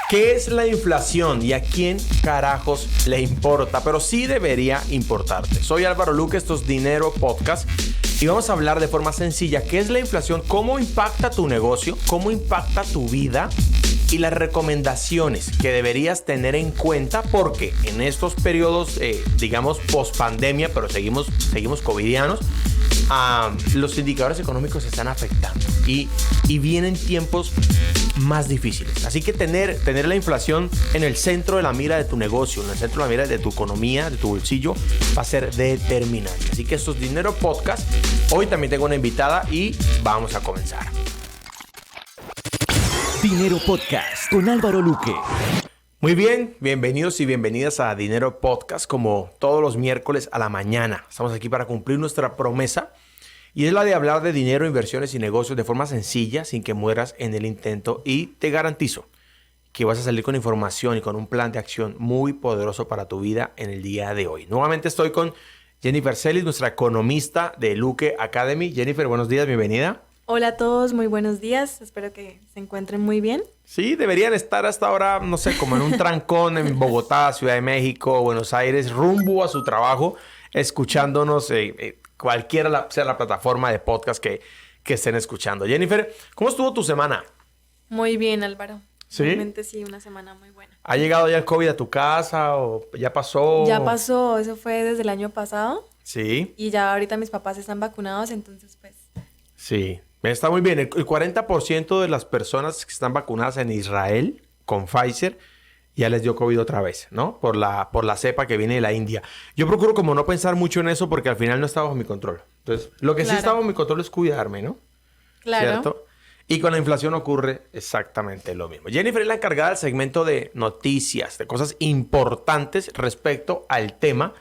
¿Qué es la inflación y a quién carajos le importa? Pero sí debería importarte. Soy Álvaro Luque, esto es Dinero Podcast y vamos a hablar de forma sencilla qué es la inflación, cómo impacta tu negocio, cómo impacta tu vida y las recomendaciones que deberías tener en cuenta porque en estos periodos, digamos, post pandemia, pero seguimos covidianos, los indicadores económicos se están afectando y vienen tiempos más difíciles. Así que tener la inflación en el centro de la mira de tu negocio, en el centro de la mira de tu economía, de tu bolsillo, va a ser determinante. Así que esto es Dinero Podcast. Hoy también tengo una invitada y vamos a comenzar. Dinero Podcast con Álvaro Luque. Muy bien, bienvenidos y bienvenidas a Dinero Podcast, como todos los miércoles a la mañana. Estamos aquí para cumplir nuestra promesa y es la de hablar de dinero, inversiones y negocios de forma sencilla, sin que mueras en el intento, y te garantizo que vas a salir con información y con un plan de acción muy poderoso para tu vida en el día de hoy. Nuevamente estoy con Jennifer Celis, nuestra economista de Luque Academy. Jennifer, buenos días, bienvenida. Hola a todos, muy buenos días. Espero que se encuentren muy bien. Sí, deberían estar hasta ahora, no sé, como en un trancón en Bogotá, Ciudad de México, Buenos Aires, rumbo a su trabajo, escuchándonos, cualquiera sea la plataforma de podcast que estén escuchando. Jennifer, ¿cómo estuvo tu semana? Muy bien, Álvaro. ¿Sí? Realmente sí, una semana muy buena. ¿Ha llegado ya el COVID a tu casa o ya pasó? Ya pasó, eso fue desde el año pasado. Sí. Y ya ahorita mis papás están vacunados, entonces pues... Sí, está muy bien. El 40% de las personas que están vacunadas en Israel con Pfizer ya les dio COVID otra vez, ¿no? Por la cepa que viene de la India. Yo procuro como no pensar mucho en eso porque al final no está bajo mi control. Entonces, lo que sí está bajo mi control es cuidarme, ¿no? Claro. ¿Cierto? Y con la inflación ocurre exactamente lo mismo. Jennifer es la encargada del segmento de noticias, de cosas importantes respecto al tema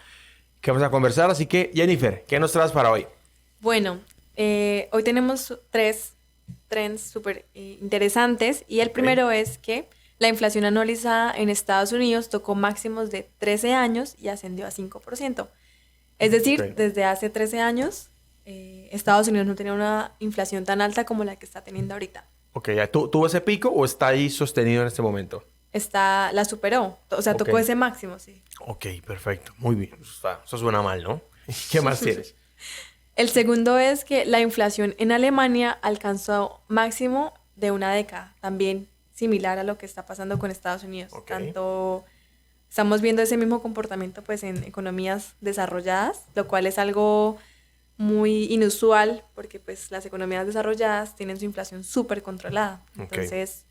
que vamos a conversar. Así que, Jennifer, ¿qué nos traes para hoy? Bueno, hoy tenemos 3 trends súper interesantes. Y el primero es que la inflación anualizada en Estados Unidos tocó máximos de 13 años y ascendió a 5%. Es decir, desde hace 13 años, Estados Unidos no tenía una inflación tan alta como la que está teniendo ahorita. Ok, ¿tuvo ese pico o está ahí sostenido en este momento? La superó, o sea, tocó ese máximo, sí. Ok, perfecto, muy bien. Eso suena mal, ¿no? ¿Qué más tienes? El segundo es que la inflación en Alemania alcanzó máximo de una década, también similar a lo que está pasando con Estados Unidos. Okay. Estamos viendo ese mismo comportamiento pues en economías desarrolladas, lo cual es algo muy inusual porque pues las economías desarrolladas tienen su inflación súper controlada. Entonces,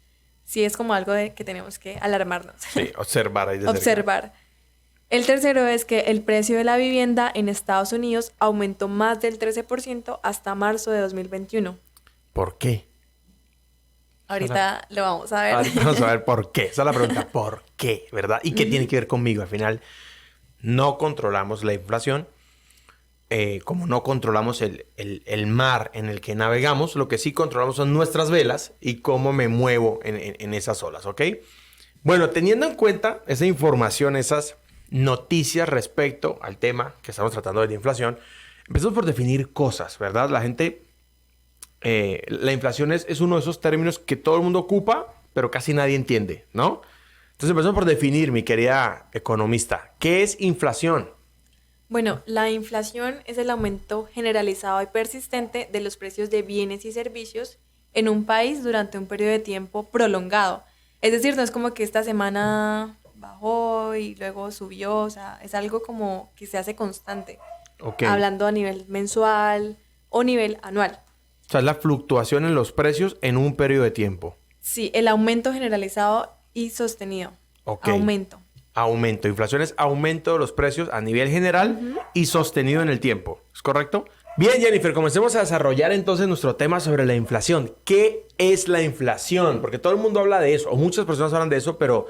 sí es como algo que tenemos que alarmarnos. Sí, observar ahí de cerca. Observar. El tercero es que el precio de la vivienda en Estados Unidos aumentó más del 13% hasta marzo de 2021. ¿Por qué? Ahorita lo vamos a ver. Ahorita vamos a ver por qué. Esa es la pregunta. ¿Por qué? ¿Verdad? ¿Y qué tiene que ver conmigo? Al final, no controlamos la inflación. Como no controlamos el mar en el que navegamos, lo que sí controlamos son nuestras velas y cómo me muevo en esas olas, ¿ok? Bueno, teniendo en cuenta esa información, esas noticias respecto al tema que estamos tratando de la inflación, empezamos por definir cosas, ¿verdad? La gente... la inflación es uno de esos términos que todo el mundo ocupa, pero casi nadie entiende, ¿no? Entonces empezamos por definir, mi querida economista, ¿qué es inflación? Bueno, la inflación es el aumento generalizado y persistente de los precios de bienes y servicios en un país durante un periodo de tiempo prolongado. Es decir, no es como que esta semana bajó y luego subió, o sea, es algo como que se hace constante, hablando a nivel mensual o nivel anual. O sea, es la fluctuación en los precios en un periodo de tiempo. Sí, el aumento generalizado y sostenido. Aumento. Inflación es aumento de los precios a nivel general y sostenido en el tiempo. ¿Es correcto? Bien, Jennifer, comencemos a desarrollar entonces nuestro tema sobre la inflación. ¿Qué es la inflación? Porque todo el mundo habla de eso, o muchas personas hablan de eso, pero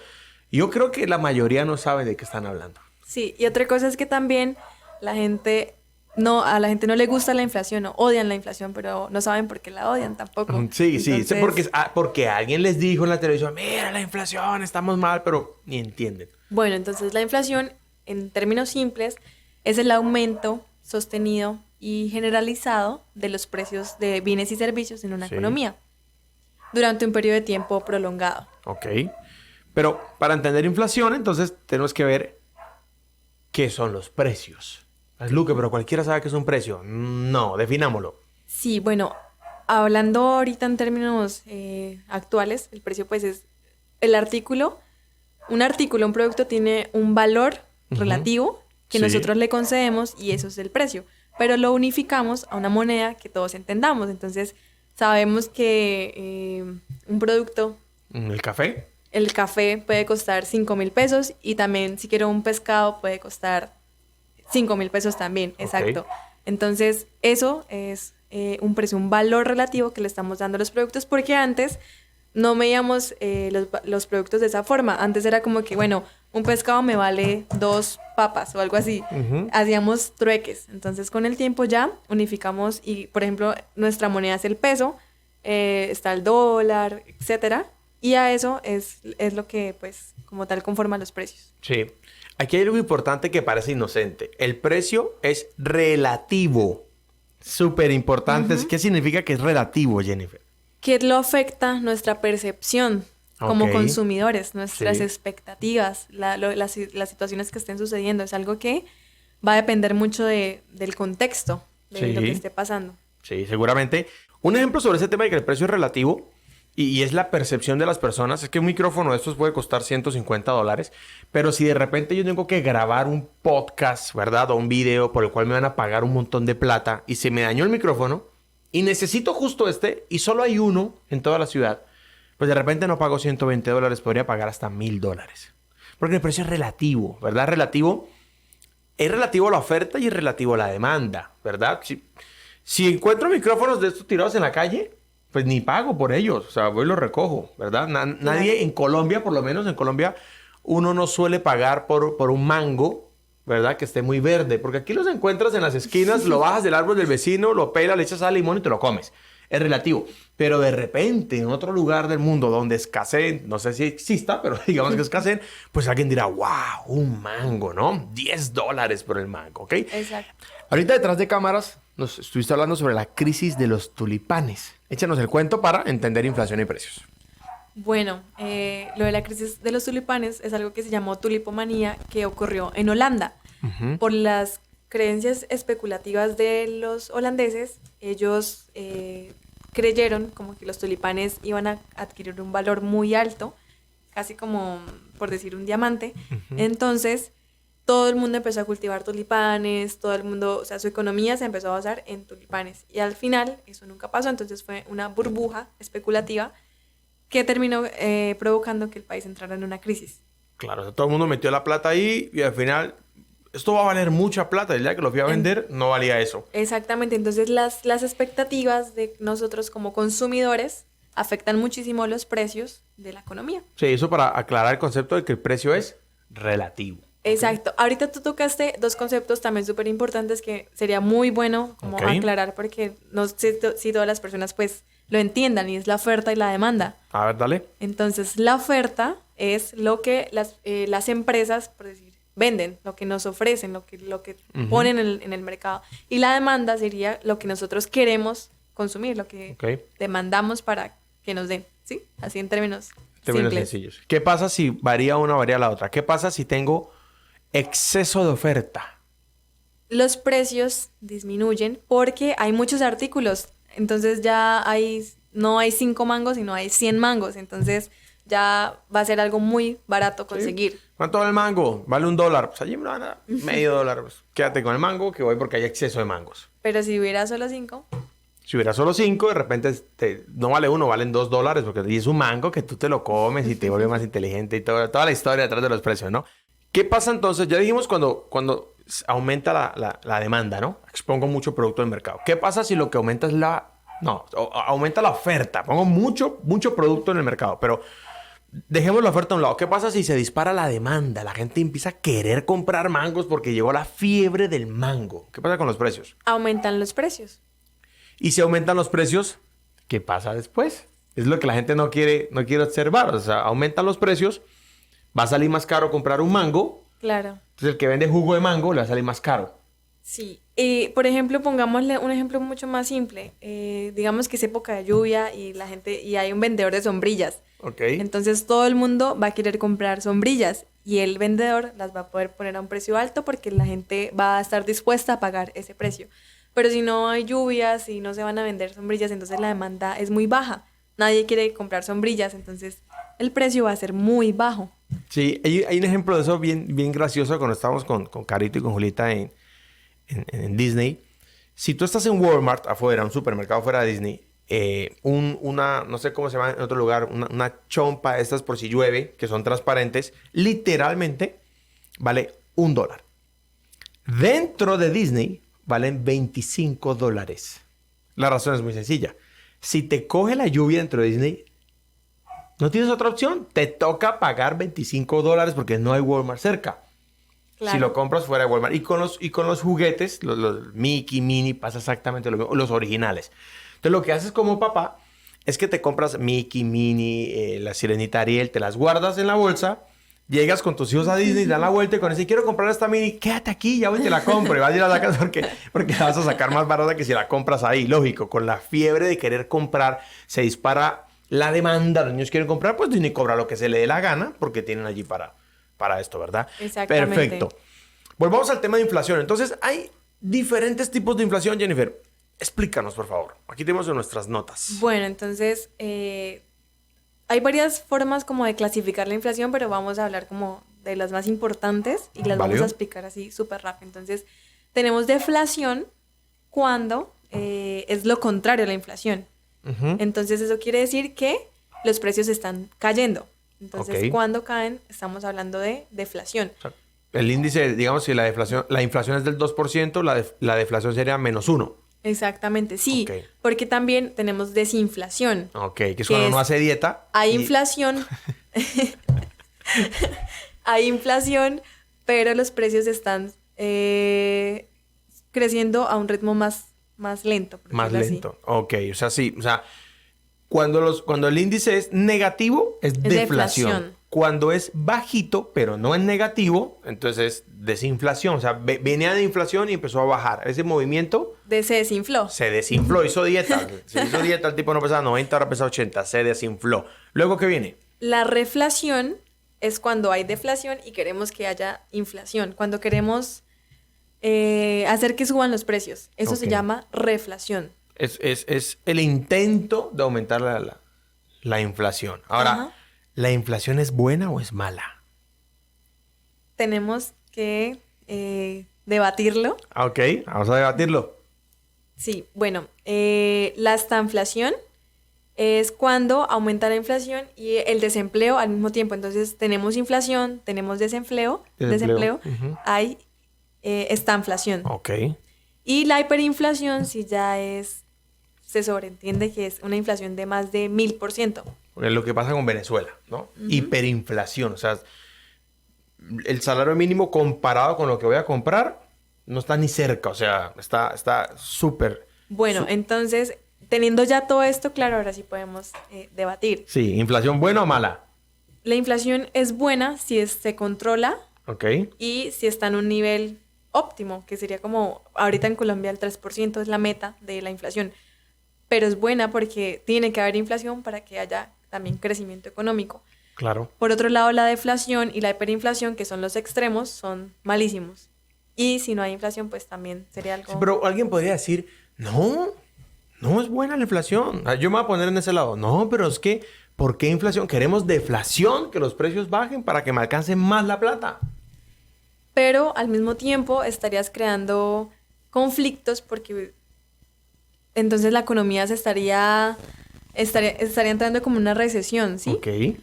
yo creo que la mayoría no sabe de qué están hablando. Sí, y otra cosa es que también a la gente no le gusta la inflación, o odian la inflación, pero no saben por qué la odian tampoco. Sí, Entonces... sí, porque alguien les dijo en la televisión, mira la inflación, estamos mal, pero ni entienden. Bueno, entonces la inflación, en términos simples, es el aumento sostenido y generalizado de los precios de bienes y servicios en una economía durante un periodo de tiempo prolongado. Ok. Pero para entender inflación, entonces tenemos que ver qué son los precios. Luque, pero cualquiera sabe que es un precio. No, definámoslo. Sí, bueno, hablando ahorita en términos actuales, el precio pues es el artículo. Un producto tiene un valor relativo que Sí. nosotros le concedemos y eso es el precio. Pero lo unificamos a una moneda que todos entendamos. Entonces, sabemos que un producto, ¿El café? el café puede costar 5,000 pesos y también si quiero un pescado puede costar 5,000 pesos también, exacto. Ok. Entonces, eso es un precio, un valor relativo que le estamos dando a los productos porque antes no veíamos los productos de esa forma. Antes era como que, bueno, un pescado me vale 2 papas o algo así. Ujú. Hacíamos trueques. Entonces, con el tiempo ya unificamos y, por ejemplo, nuestra moneda es el peso, está el dólar, etcétera. Y a eso es lo que, pues, como tal, conforma los precios. Sí. Aquí hay algo importante que parece inocente. El precio es relativo. Súper importante. ¿Qué significa que es relativo, Jennifer? ¿Qué lo afecta nuestra percepción como Ok. consumidores, nuestras Sí. expectativas, las situaciones que estén sucediendo? Es algo que va a depender mucho del contexto de lo Sí. que esté pasando. Sí, seguramente. Un ejemplo sobre ese tema de que el precio es relativo y es la percepción de las personas es que un micrófono de estos puede costar $150, pero si de repente yo tengo que grabar un podcast, ¿verdad? O un video por el cual me van a pagar un montón de plata y se me dañó el micrófono y necesito justo este y solo hay uno en toda la ciudad, pues de repente no pago $120, podría pagar hasta $1,000. Porque el precio es relativo, ¿verdad? Es relativo a la oferta y es relativo a la demanda, ¿verdad? Si encuentro micrófonos de estos tirados en la calle, pues ni pago por ellos. O sea, voy y los recojo, ¿verdad? Nadie en Colombia, por lo menos en Colombia, uno no suele pagar por un mango, ¿verdad? Que esté muy verde. Porque aquí los encuentras en las esquinas, lo bajas del árbol del vecino, lo pelas, le echas sal, limón y te lo comes. Es relativo. Pero de repente, en otro lugar del mundo donde escaseen, no sé si exista, pero digamos que escaseen, pues alguien dirá, wow, un mango, ¿no? $10 por el mango, ¿ok? Exacto. Ahorita detrás de cámaras nos estuviste hablando sobre la crisis de los tulipanes. Échanos el cuento para entender inflación y precios. Bueno, lo de la crisis de los tulipanes es algo que se llamó tulipomanía, que ocurrió en Holanda. Por las creencias especulativas de los holandeses, ellos creyeron como que los tulipanes iban a adquirir un valor muy alto, casi como, por decir, un diamante. Entonces, todo el mundo empezó a cultivar tulipanes, todo el mundo, o sea, su economía se empezó a basar en tulipanes. Y al final, eso nunca pasó, entonces fue una burbuja especulativa que terminó provocando que el país entrara en una crisis. Claro, o sea, todo el mundo metió la plata ahí y al final esto va a valer mucha plata. El día que lo fui a vender no valía eso. Exactamente, entonces las expectativas de nosotros como consumidores afectan muchísimo los precios de la economía. Sí, eso para aclarar el concepto de que el precio es relativo. Exacto. Ahorita tú tocaste dos conceptos también súper importantes que sería muy bueno como Ok. aclarar porque no sé si todas las personas pues lo entiendan y es la oferta y la demanda. A ver, dale. Entonces la oferta es lo que las empresas, por decir, venden, lo que nos ofrecen, lo que ponen en el mercado. Y la demanda sería lo que nosotros queremos consumir, lo que Ok. demandamos para que nos den, ¿sí? Así en términos Términos simples. sencillos. ¿Qué pasa si varía una o varía la otra? ¿Qué pasa si tengo exceso de oferta? Los precios disminuyen porque hay muchos artículos. Entonces ya no hay 5 mangos, sino hay 100 mangos. Entonces ya va a ser algo muy barato conseguir. ¿Cuánto vale el mango? Vale $1. Pues allí me lo van a dar $0.50. Pues quédate con el mango que voy porque hay exceso de mangos. Pero si hubiera solo 5, Si hubiera solo 5, de repente no vale uno, valen $2 porque es un mango que tú te lo comes y te vuelve más inteligente y toda la historia detrás de los precios, ¿no? ¿Qué pasa entonces? Ya dijimos cuando aumenta la demanda, ¿no? Expongo mucho producto en el mercado. ¿Qué pasa si lo que aumenta es aumenta la oferta? Pongo mucho producto en el mercado, pero dejemos la oferta a un lado. ¿Qué pasa si se dispara la demanda? La gente empieza a querer comprar mangos porque llegó la fiebre del mango. ¿Qué pasa con los precios? aumentan los precios. Y si aumentan los precios, ¿qué pasa después? Es lo que la gente no quiere observar. O sea, aumentan los precios, va a salir más caro comprar un mango. Claro. Entonces el que vende jugo de mango le va a salir más caro. Sí. Por ejemplo, pongámosle un ejemplo mucho más simple. Digamos que es época de lluvia y hay un vendedor de sombrillas. Ok. Entonces todo el mundo va a querer comprar sombrillas y el vendedor las va a poder poner a un precio alto porque la gente va a estar dispuesta a pagar ese precio. Pero si no hay lluvias y no se van a vender sombrillas, entonces la demanda es muy baja. Nadie quiere comprar sombrillas, entonces el precio va a ser muy bajo. Sí, hay un ejemplo de eso bien gracioso cuando estábamos con Carito y con Julita en Disney. Si tú estás en Walmart afuera, un supermercado fuera de Disney, no sé cómo se llama en otro lugar, una chompa estas por si llueve, que son transparentes, literalmente vale $1. Dentro de Disney valen $25. La razón es muy sencilla. Si te coge la lluvia dentro de Disney, no tienes otra opción. Te toca pagar $25 porque no hay Walmart cerca. Claro. Si lo compras fuera de Walmart. Y con los juguetes, los Mickey, Minnie, pasa exactamente lo mismo. Los originales. Entonces, lo que haces como papá es que te compras Mickey, Minnie, la Sirenita Ariel, te las guardas en la bolsa, llegas con tus hijos a Disney, dan la vuelta y con ese quiero comprar esta Minnie, quédate aquí, ya voy y te la compro. Y vas a ir a la casa porque la vas a sacar más barata que si la compras ahí. Lógico, con la fiebre de querer comprar, se dispara la demanda. Los niños quieren comprar, pues Disney cobra lo que se le dé la gana porque tienen allí para esto, ¿verdad? Exactamente. Perfecto. Volvamos al tema de inflación. Entonces, hay diferentes tipos de inflación, Jennifer. Explícanos, por favor. Aquí tenemos en nuestras notas. Bueno, entonces hay varias formas como de clasificar la inflación, pero vamos a hablar como de las más importantes y las vamos a explicar así súper rápido. Entonces, tenemos deflación cuando es lo contrario a la inflación. Entonces, eso quiere decir que los precios están cayendo. Entonces, cuando caen, estamos hablando de deflación. O sea, el índice, digamos, si la inflación es del 2%, la deflación sería -1%. Exactamente, sí. Porque también tenemos desinflación. Que es cuando uno hace dieta. Hay inflación. Hay inflación, pero los precios están creciendo a un ritmo más lento. Más lento. O sea, sí. O sea, cuando el índice es negativo, es deflación. Cuando es bajito, pero no es negativo, entonces es desinflación. O sea, venía de inflación y empezó a bajar. Ese movimiento... Se desinfló. Se desinfló, hizo dieta. El tipo no pesaba 90, ahora pesa 80. Se desinfló. ¿Luego qué viene? La reflación es cuando hay deflación y queremos que haya inflación. Cuando queremos hacer que suban los precios. Eso se llama reflación. Es el intento de aumentar la inflación. Ahora, ¿la inflación es buena o es mala? Tenemos que debatirlo. Ok, vamos a debatirlo. Sí, bueno, la estanflación es cuando aumenta la inflación y el desempleo al mismo tiempo. Entonces, tenemos inflación, tenemos desempleo. Hay estanflación. Ok. Y la hiperinflación, si ya se sobreentiende que es una inflación de más de 1000%. Es lo que pasa con Venezuela, ¿no? Hiperinflación. O sea, el salario mínimo comparado con lo que voy a comprar no está ni cerca. O sea, está súper... Bueno, entonces, teniendo ya todo esto claro, ahora sí podemos debatir. Sí, ¿inflación buena o mala? La inflación es buena si se controla. Ok. Y si está en un nivel óptimo, que sería como ahorita en Colombia el 3% es la meta de la inflación. Pero es buena porque tiene que haber inflación para que haya también crecimiento económico. Claro. Por otro lado, la deflación y la hiperinflación, que son los extremos, son malísimos. Y si no hay inflación, pues también sería algo... Sí, pero alguien podría decir, no es buena la inflación. Yo me voy a poner en ese lado. No, pero es que, ¿por qué inflación? Queremos deflación, que los precios bajen para que me alcance más la plata. Pero al mismo tiempo estarías creando conflictos porque entonces la economía estaría entrando como una recesión, ¿sí? Ok.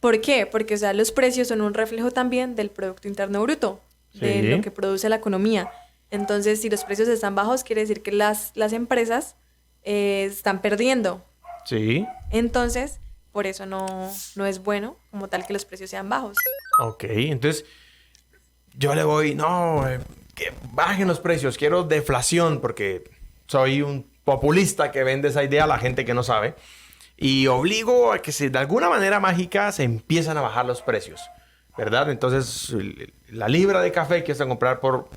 ¿Por qué? Porque, o sea, los precios son un reflejo también del Producto Interno Bruto, de lo que produce la economía. Entonces, si los precios están bajos, quiere decir que las empresas están perdiendo. Sí. Entonces, por eso no es bueno como tal que los precios sean bajos. Ok, entonces yo le voy, que bajen los precios, quiero deflación porque soy un populista que vende esa idea a la gente que no sabe y obligo a que de alguna manera mágica se empiezan a bajar los precios, ¿verdad? Entonces la libra de café que vas a comprar por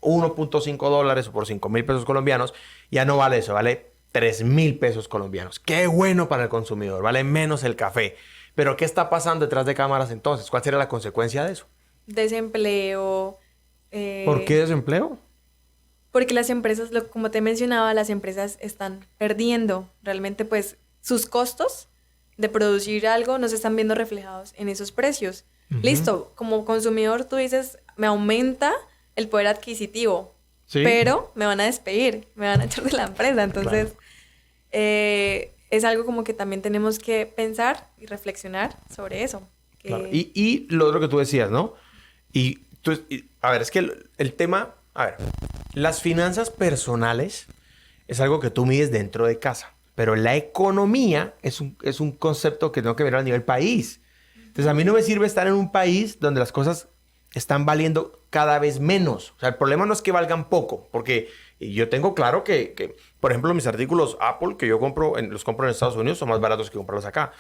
$1.5 o por 5,000 pesos colombianos ya no vale eso, vale 3,000 pesos colombianos. ¡Qué bueno para el consumidor! Vale menos el café. Pero ¿qué está pasando detrás de cámaras entonces? ¿Cuál sería la consecuencia de eso? Desempleo. ¿Por qué desempleo? Porque las empresas, como te mencionaba, las empresas están perdiendo realmente pues sus costos de producir algo no se están viendo reflejados en esos precios. Listo, como consumidor tú dices, me aumenta el poder adquisitivo, Sí. pero me van a despedir, me van a echar de la empresa. Entonces, es algo como que también tenemos que pensar y reflexionar sobre eso. Que... Claro. Y lo otro que tú decías, ¿no? A ver, es que el tema... A ver, las finanzas personales es algo que tú mides dentro de casa. Pero la economía es un concepto que tengo que ver a nivel país. Entonces, a mí no me sirve estar en un país donde las cosas están valiendo cada vez menos. O sea, el problema no es que valgan poco. Porque yo tengo claro que por ejemplo, mis artículos Apple que yo los compro en Estados Unidos son más baratos que comprarlos acá.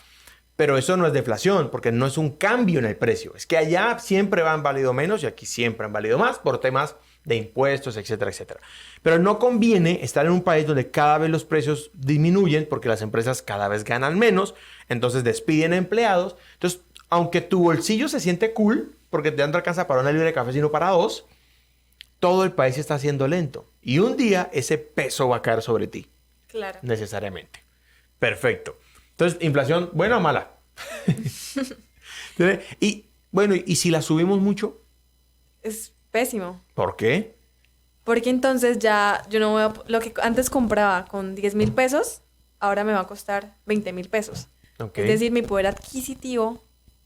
Pero eso no es deflación, porque no es un cambio en el precio. Es que allá siempre han valido menos y aquí siempre han valido más por temas de impuestos, etcétera, etcétera. Pero no conviene estar en un país donde cada vez los precios disminuyen porque las empresas cada vez ganan menos, entonces despiden empleados. Entonces, aunque tu bolsillo se siente cool, porque te no alcanza para una libra de café, sino para dos, todo el país está haciendo lento. Y un día ese peso va a caer sobre ti. Claro. Necesariamente. Perfecto. Entonces, ¿inflación buena o mala? Y bueno, ¿y si la subimos mucho? Es pésimo. ¿Por qué? Porque entonces ya yo no voy a... Lo que antes compraba con 10,000 pesos, ahora me va a costar 20,000 pesos. Ok. Es decir, mi poder adquisitivo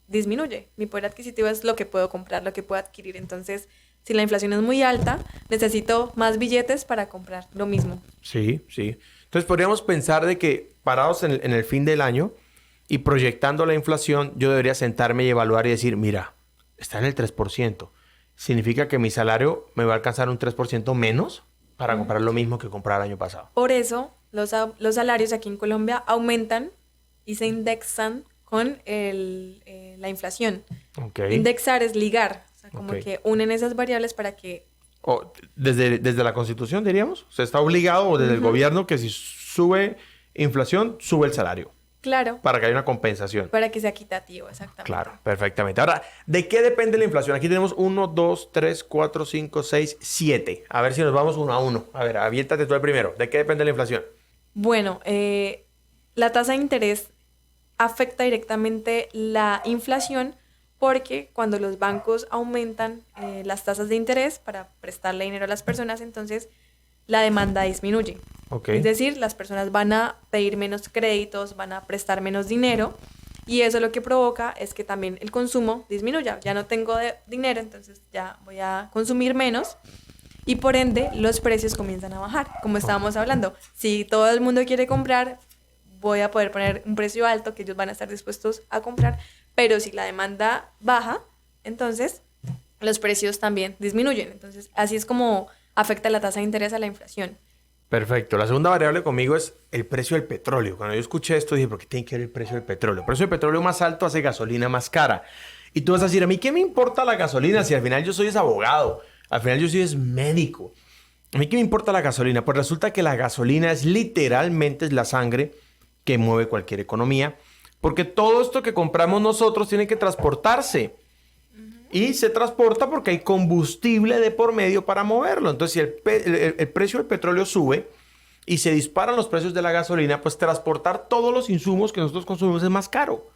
disminuye. Mi poder adquisitivo es lo que puedo comprar, lo que puedo adquirir. Entonces, si la inflación es muy alta, necesito más billetes para comprar lo mismo. Sí, sí. Entonces podríamos pensar de que parados en el fin del año y proyectando la inflación, yo debería sentarme y evaluar y decir, mira, está en el 3%. ¿Significa que mi salario me va a alcanzar un 3% menos para comprar lo mismo que compraba el año pasado? Por eso, los salarios aquí en Colombia aumentan y se indexan con la inflación. Ok. Indexar es ligar. O sea, como Ok. que unen esas variables para que... Desde la Constitución, diríamos. O sea, está obligado desde el gobierno que si sube inflación, sube el salario. Claro, Para que haya una compensación. para que sea equitativo, exactamente. Claro, perfectamente. Ahora, ¿de qué depende la inflación? Aquí tenemos 1, 2, 3, 4, 5, 6, 7. A ver si nos vamos uno a uno. A ver, aviéntate tú el primero. ¿De qué depende la inflación? Bueno, la tasa de interés afecta directamente la inflación porque cuando los bancos aumentan las tasas de interés para prestarle dinero a las personas, entonces la demanda disminuye. Ok. Es decir, las personas van a pedir menos créditos, van a prestar menos dinero y eso lo que provoca es que también el consumo disminuya. Ya no tengo dinero, entonces ya voy a consumir menos y por ende los precios comienzan a bajar. Como estábamos hablando, si todo el mundo quiere comprar, voy a poder poner un precio alto que ellos van a estar dispuestos a comprar, pero si la demanda baja, entonces los precios también disminuyen. Entonces, así es como afecta la tasa de interés a la inflación. Perfecto. La segunda variable conmigo es el precio del petróleo. Cuando yo escuché esto dije, ¿por qué tiene que ver el precio del petróleo? El precio del petróleo más alto hace gasolina más cara. Y tú vas a decir, ¿a mí qué me importa la gasolina si al final yo soy abogado? Al final yo soy médico. ¿A mí qué me importa la gasolina? Pues resulta que la gasolina es literalmente la sangre que mueve cualquier economía. Porque todo esto que compramos nosotros tiene que transportarse. Y se transporta porque hay combustible de por medio para moverlo. Entonces, si el precio del petróleo sube y se disparan los precios de la gasolina, pues transportar todos los insumos que nosotros consumimos es más caro.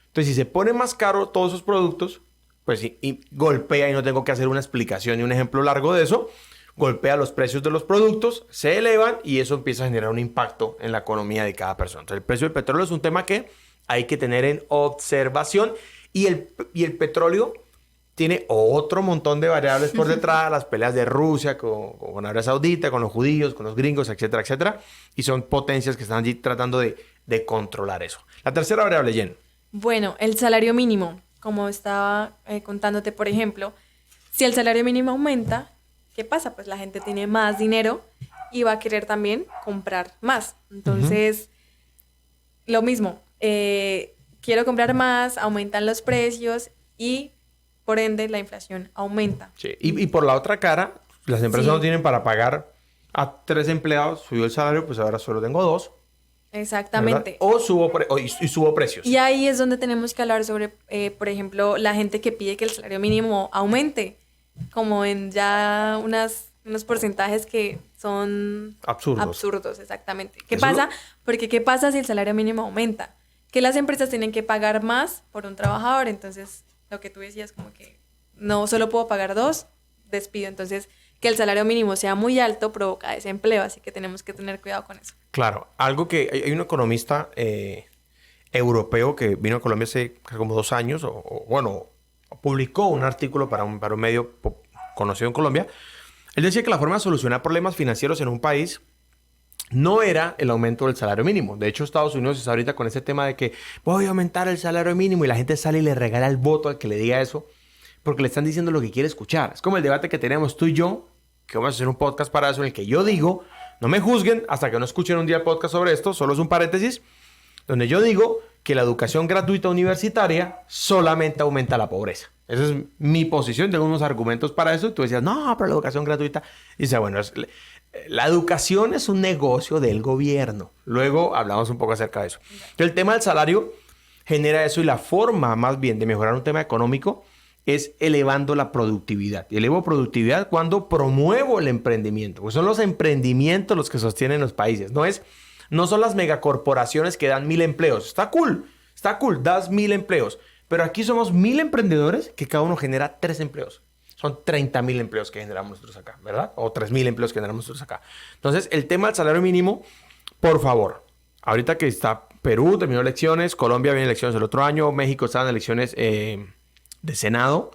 Entonces, si se pone más caro todos esos productos, pues y golpea, y no tengo que hacer una explicación y un ejemplo largo de eso, golpea los precios de los productos, se elevan y eso empieza a generar un impacto en la economía de cada persona. Entonces, el precio del petróleo es un tema que hay que tener en observación y el petróleo tiene otro montón de variables por detrás, las peleas de Rusia con Arabia Saudita, con los judíos, con los gringos, etcétera, etcétera. Y son potencias que están allí tratando de controlar eso. La tercera variable, Jen. Bueno, el salario mínimo, como estaba contándote, por ejemplo, si el salario mínimo aumenta, ¿qué pasa? Pues la gente tiene más dinero y va a querer también comprar más. Entonces, lo mismo, quiero comprar más, aumentan los precios y por ende la inflación aumenta. Sí. Y por la otra cara, las empresas no tienen para pagar a 3 empleados, subió el salario, pues ahora solo tengo 2. Exactamente. ¿Verdad? Y subo precios. Y ahí es donde tenemos que hablar sobre, por ejemplo, la gente que pide que el salario mínimo aumente, como en ya unos porcentajes que son absurdos, exactamente. ¿Qué pasa? Porque ¿qué pasa si el salario mínimo aumenta? Que las empresas tienen que pagar más por un trabajador, entonces lo que tú decías como que no solo puedo pagar 2, despido. Entonces, que el salario mínimo sea muy alto provoca desempleo, así que tenemos que tener cuidado con eso. Claro, algo que hay un economista europeo que vino a Colombia hace como 2 años, bueno, publicó un artículo para un medio conocido en Colombia. Él decía que la forma de solucionar problemas financieros en un país no era el aumento del salario mínimo. De hecho, Estados Unidos está ahorita con ese tema de que voy a aumentar el salario mínimo y la gente sale y le regala el voto al que le diga eso porque le están diciendo lo que quiere escuchar. Es como el debate que tenemos tú y yo, que vamos a hacer un podcast para eso, en el que yo digo, no me juzguen hasta que no escuchen un día el podcast sobre esto, solo es un paréntesis, donde yo digo que la educación gratuita universitaria solamente aumenta la pobreza. Esa es mi posición, tengo unos argumentos para eso, y tú decías, no, pero la educación gratuita... Y dice, bueno, la educación es un negocio del gobierno. Luego hablamos un poco acerca de eso. El tema del salario genera eso y la forma más bien de mejorar un tema económico es elevando la productividad. Y elevo productividad cuando promuevo el emprendimiento. Pues son los emprendimientos los que sostienen los países. No son las megacorporaciones que dan 1,000 empleos. Está cool, das 1,000 empleos. Pero aquí somos 1,000 emprendedores que cada uno genera 3 empleos. Son 30,000 empleos que generamos nosotros acá, ¿verdad? O 3,000 empleos que generamos nosotros acá. Entonces, el tema del salario mínimo, por favor. Ahorita que está Perú, terminó elecciones. Colombia viene elecciones el otro año. México está en elecciones de Senado.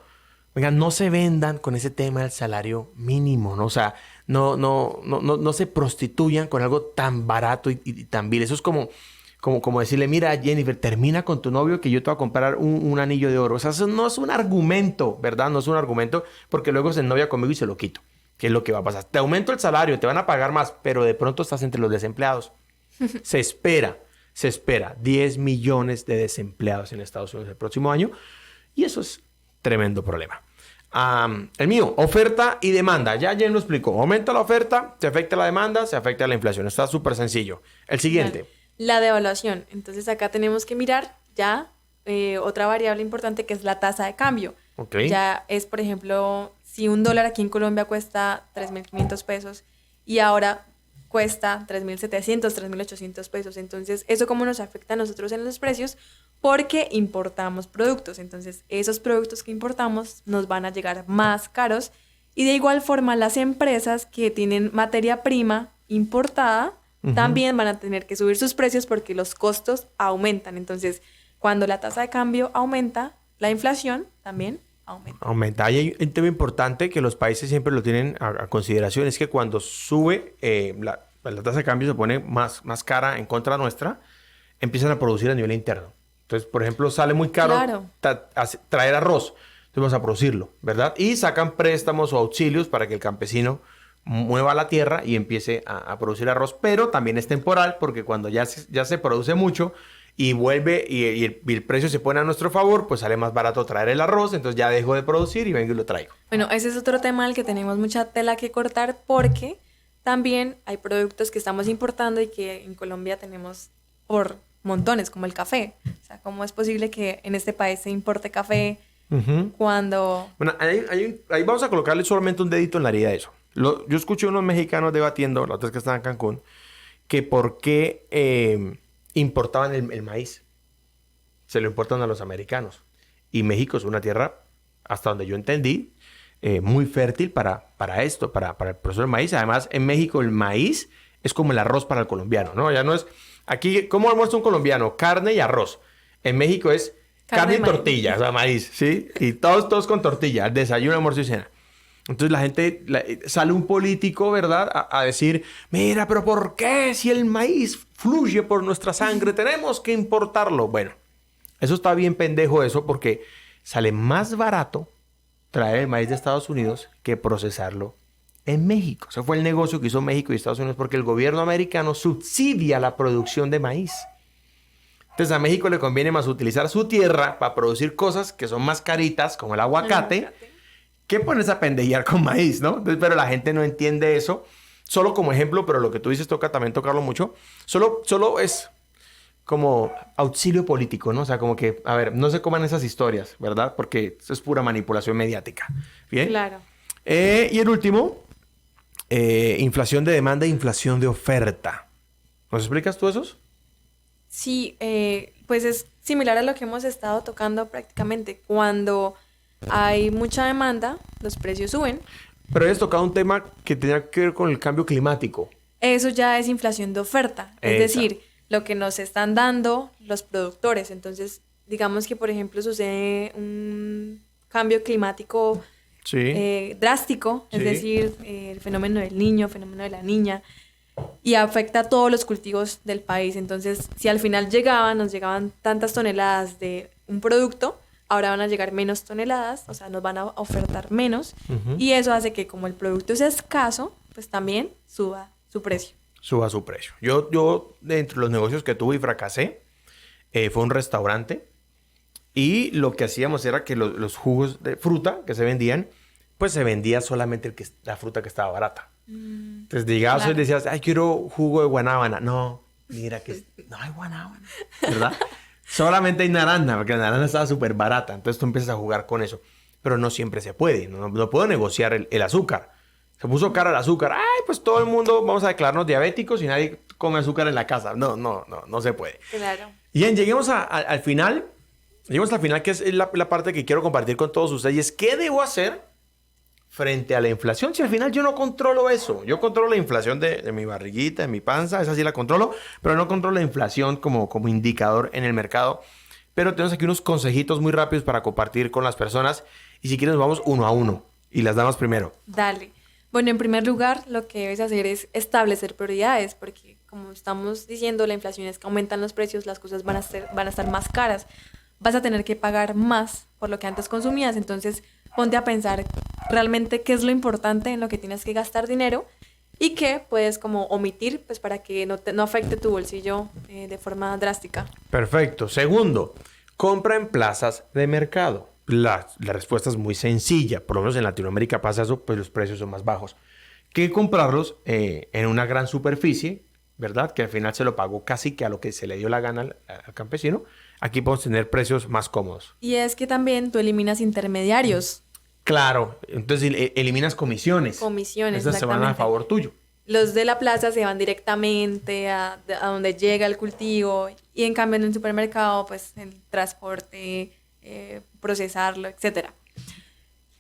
Oigan, no se vendan con ese tema del salario mínimo, ¿no? O sea, no se prostituyan con algo tan barato y tan vil. Eso es como decirle, mira, Jennifer, termina con tu novio que yo te voy a comprar un anillo de oro. O sea, eso no es un argumento, ¿verdad? No es un argumento porque luego se novia conmigo y se lo quito. ¿Qué es lo que va a pasar? Te aumento el salario, te van a pagar más, pero de pronto estás entre los desempleados. Se espera 10 millones de desempleados en Estados Unidos el próximo año. Y eso es tremendo problema. El mío, oferta y demanda. Ya Jen lo explicó. Aumenta la oferta, se afecta la demanda, se afecta la inflación. Está súper sencillo. El siguiente. La devaluación. Entonces acá tenemos que mirar ya otra variable importante que es la tasa de cambio. Okay. Ya es, por ejemplo, si $1 aquí en Colombia cuesta 3.500 pesos y ahora cuesta 3.700, 3.800 pesos. Entonces, ¿eso cómo nos afecta a nosotros en los precios? Porque importamos productos. Entonces, esos productos que importamos nos van a llegar más caros. Y de igual forma, las empresas que tienen materia prima importada también van a tener que subir sus precios porque los costos aumentan. Entonces, cuando la tasa de cambio aumenta, la inflación también aumenta. Hay un tema importante que los países siempre lo tienen a consideración, es que cuando sube la tasa de cambio se pone más cara en contra nuestra, empiezan a producir a nivel interno. Entonces, por ejemplo, sale muy caro traer arroz, entonces vamos a producirlo, ¿verdad? Y sacan préstamos o auxilios para que el campesino mueva la tierra y empiece a producir arroz, pero también es temporal porque cuando ya se produce mucho y vuelve y el precio se pone a nuestro favor, pues sale más barato traer el arroz, entonces ya dejo de producir y vengo y lo traigo. Bueno, ese es otro tema al que tenemos mucha tela que cortar porque también hay productos que estamos importando y que en Colombia tenemos por montones, como el café. O sea, ¿cómo es posible que en este país se importe café cuando...? Bueno, ahí vamos a colocarle solamente un dedito en la herida de eso. Yo escuché a unos mexicanos debatiendo, la otra vez que estaban en Cancún, que por qué importaban el maíz. Se lo importan a los americanos. Y México es una tierra, hasta donde yo entendí, muy fértil para esto, para el proceso del maíz. Además, en México el maíz es como el arroz para el colombiano, ¿no? Ya no es... Aquí, ¿cómo almuerza un colombiano? Carne y arroz. En México es carne y tortilla, o sea, maíz, ¿sí? Y todos con tortilla, desayuno, almuerzo y cena. Entonces la gente, sale un político, ¿verdad? A decir, mira, pero ¿por qué? Si el maíz fluye por nuestra sangre, tenemos que importarlo. Bueno, eso está bien pendejo eso porque sale más barato traer el maíz de Estados Unidos que procesarlo en México. Ese fue el negocio que hizo México y Estados Unidos porque el gobierno americano subsidia la producción de maíz. Entonces a México le conviene más utilizar su tierra para producir cosas que son más caritas, como el aguacate. ¿Qué pones a pendejear con maíz, no? Entonces, pero la gente no entiende eso solo como ejemplo, pero lo que tú dices toca también tocarlo mucho. Solo es como auxilio político, ¿no? O sea, como que, a ver, no se coman esas historias, ¿verdad? Porque eso es pura manipulación mediática. ¿Bien? Claro. Y el último, inflación de demanda e inflación de oferta. ¿Nos explicas tú esos? Sí, pues es similar a lo que hemos estado tocando prácticamente. Cuando hay mucha demanda, los precios suben. Pero hayas tocado un tema que tenía que ver con el cambio climático. Eso ya es inflación de oferta. Es decir, lo que nos están dando los productores. Entonces, digamos que, por ejemplo, sucede un cambio climático Sí. drástico, es Sí. decir, el fenómeno del niño, fenómeno de la niña, y afecta a todos los cultivos del país. Entonces, si al final nos llegaban tantas toneladas de un producto, ahora van a llegar menos toneladas, o sea, nos van a ofertar menos, y eso hace que como el producto es escaso, pues también suba su precio. Suba su precio. Yo entre los negocios que tuve y fracasé, fue un restaurante. Y lo que hacíamos era que los jugos de fruta que se vendían, pues se vendía solamente la fruta que estaba barata. Entonces llegabas y decías, ay, quiero jugo de guanábana. No, mira que no hay guanábana, ¿verdad? Solamente hay naranja, porque la naranja estaba súper barata. Entonces tú empiezas a jugar con eso. Pero no siempre se puede. No puedo negociar el azúcar. Se puso caro el azúcar. Ay, pues todo el mundo vamos a declararnos diabéticos y nadie come azúcar en la casa. No se puede. Claro. Bien, lleguemos al final. Llegamos al final, que es la parte que quiero compartir con todos ustedes. Y es, ¿qué debo hacer frente a la inflación? Si al final yo no controlo eso. Yo controlo la inflación de mi barriguita, de mi panza. Esa sí la controlo. Pero no controlo la inflación como indicador en el mercado. Pero tenemos aquí unos consejitos muy rápidos para compartir con las personas. Y si quieres, nos vamos uno a uno. Y las damos primero. Dale. Bueno, en primer lugar, lo que debes hacer es establecer prioridades, porque como estamos diciendo, la inflación es que aumentan los precios, las cosas van a estar más caras. Vas a tener que pagar más por lo que antes consumías. Entonces, ponte a pensar realmente qué es lo importante en lo que tienes que gastar dinero y qué puedes como omitir, pues para que no afecte tu bolsillo de forma drástica. Perfecto. Segundo, compra en plazas de mercado. La respuesta es muy sencilla. Por lo menos en Latinoamérica pasa eso, pues los precios son más bajos. Que comprarlos en una gran superficie, ¿verdad? Que al final se lo pagó casi que a lo que se le dio la gana al campesino. Aquí podemos tener precios más cómodos. Y es que también tú eliminas intermediarios. Claro. Entonces eliminas comisiones. Comisiones, Esas se van a favor tuyo. Los de la plaza se van directamente a donde llega el cultivo. Y en cambio en el supermercado, pues el transporte, procesarlo, etcétera.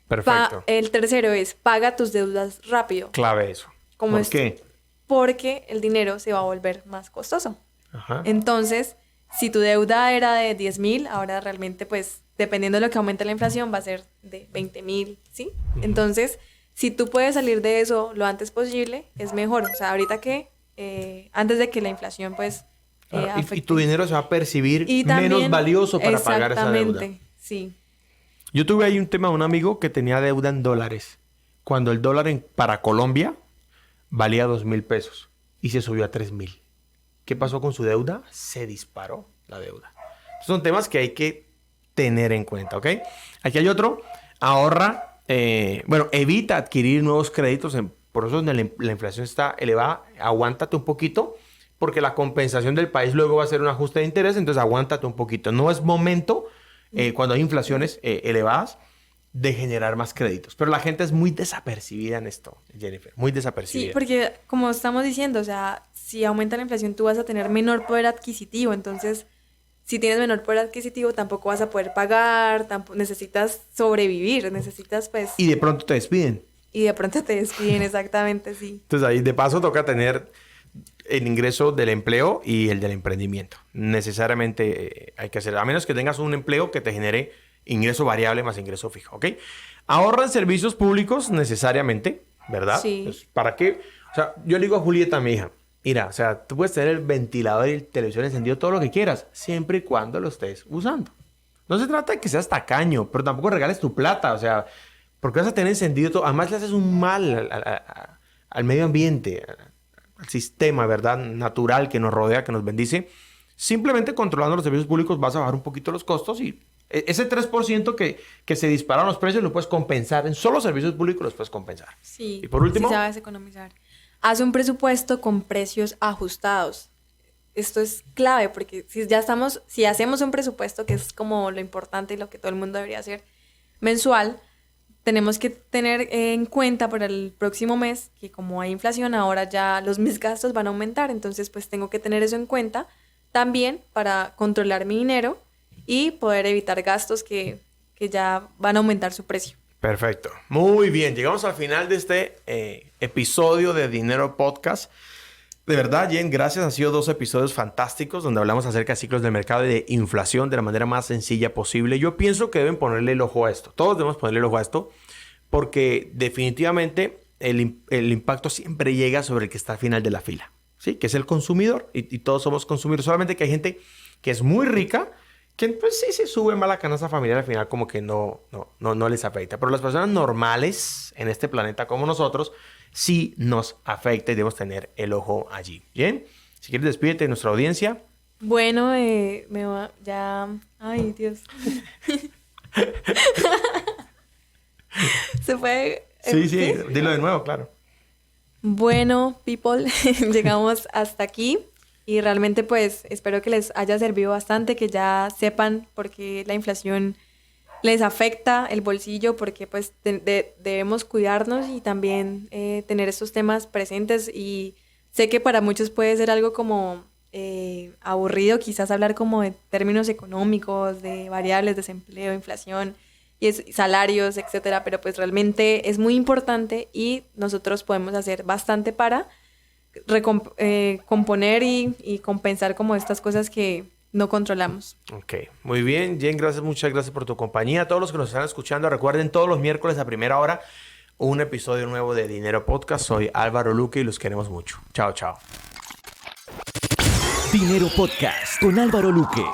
Perfecto. El tercero es paga tus deudas rápido. Clave eso. ¿Por qué? Porque el dinero se va a volver más costoso. Ajá. Entonces, si tu deuda era de 10,000, ahora realmente, pues, dependiendo de lo que aumente la inflación, va a ser de 20,000, ¿sí? Entonces, si tú puedes salir de eso lo antes posible, es mejor. O sea, ahorita que, antes de que la inflación, pues, afecte. Y tu dinero se va a percibir también, menos valioso para pagar esa deuda. Exactamente, sí. Yo tuve ahí un tema de un amigo que tenía deuda en dólares. Cuando el dólar para Colombia valía 2,000 pesos y se subió a 3,000. ¿Qué pasó con su deuda? Se disparó la deuda. Son temas que hay que tener en cuenta, ¿ok? Aquí hay otro. Ahorra, evita adquirir nuevos créditos. Por eso donde la inflación está elevada, aguántate un poquito, porque la compensación del país luego va a ser un ajuste de interés, entonces aguántate un poquito. No es momento, cuando hay inflaciones elevadas, de generar más créditos. Pero la gente es muy desapercibida en esto, Jennifer. Muy desapercibida. Sí, porque como estamos diciendo, o sea, si aumenta la inflación, tú vas a tener menor poder adquisitivo. Entonces, si tienes menor poder adquisitivo, tampoco vas a poder pagar, necesitas sobrevivir, necesitas, pues... Y de pronto te despiden. Y de pronto te despiden, exactamente, sí. Entonces, ahí de paso toca tener el ingreso del empleo y el del emprendimiento. Necesariamente hay que hacer, a menos que tengas un empleo que te genere ingreso variable más ingreso fijo, ¿ok? Ahorra en servicios públicos necesariamente, ¿verdad? Sí. Pues, ¿para qué? O sea, yo le digo a Julieta, mi hija, mira, o sea, tú puedes tener el ventilador y el televisor encendido, todo lo que quieras, siempre y cuando lo estés usando. No se trata de que seas tacaño, pero tampoco regales tu plata, o sea, porque vas a tener encendido todo. Además, le haces un mal al medio ambiente, al sistema, ¿verdad? Natural que nos rodea, que nos bendice. Simplemente controlando los servicios públicos vas a bajar un poquito los costos y ese 3% que se dispararon los precios lo puedes compensar. En solo servicios públicos los puedes compensar. Sí, y por último, sí sabes economizar. haz un presupuesto con precios ajustados. Esto es clave porque si hacemos un presupuesto, que es como lo importante y lo que todo el mundo debería hacer mensual, tenemos que tener en cuenta para el próximo mes que como hay inflación, ahora ya mis gastos van a aumentar, entonces pues tengo que tener eso en cuenta también para controlar mi dinero y poder evitar gastos que ya van a aumentar su precio. Perfecto. Muy bien. Llegamos al final de este episodio de Dinero Podcast. De verdad, Jen, gracias. Han sido 2 episodios fantásticos donde hablamos acerca de ciclos del mercado y de inflación de la manera más sencilla posible. Yo pienso que deben ponerle el ojo a esto. Todos debemos ponerle el ojo a esto porque definitivamente el impacto siempre llega sobre el que está al final de la fila, ¿sí? Que es el consumidor y todos somos consumidores. Solamente que hay gente que es muy rica que pues sí se sube más la canasta familiar, al final como que no les afecta. Pero las personas normales en este planeta como nosotros sí nos afecta y debemos tener el ojo allí. Bien, si quieres despídete de nuestra audiencia. Bueno, ya... Ay, Dios. ¿Se puede...? Sí, dilo de nuevo, claro. Bueno, people, llegamos hasta aquí. Y realmente pues espero que les haya servido bastante, que ya sepan por qué la inflación les afecta el bolsillo, porque pues debemos cuidarnos y también tener estos temas presentes. Y sé que para muchos puede ser algo como aburrido, quizás hablar como de términos económicos, de variables, desempleo, inflación y salarios, etcétera, pero pues realmente es muy importante y nosotros podemos hacer bastante para componer y compensar como estas cosas que no controlamos. Ok, muy bien, Jen, muchas gracias por tu compañía. A todos los que nos están escuchando, recuerden todos los miércoles a primera hora un episodio nuevo de Dinero Podcast. Soy Álvaro Luque y los queremos mucho. Chao, chao. Dinero Podcast con Álvaro Luque.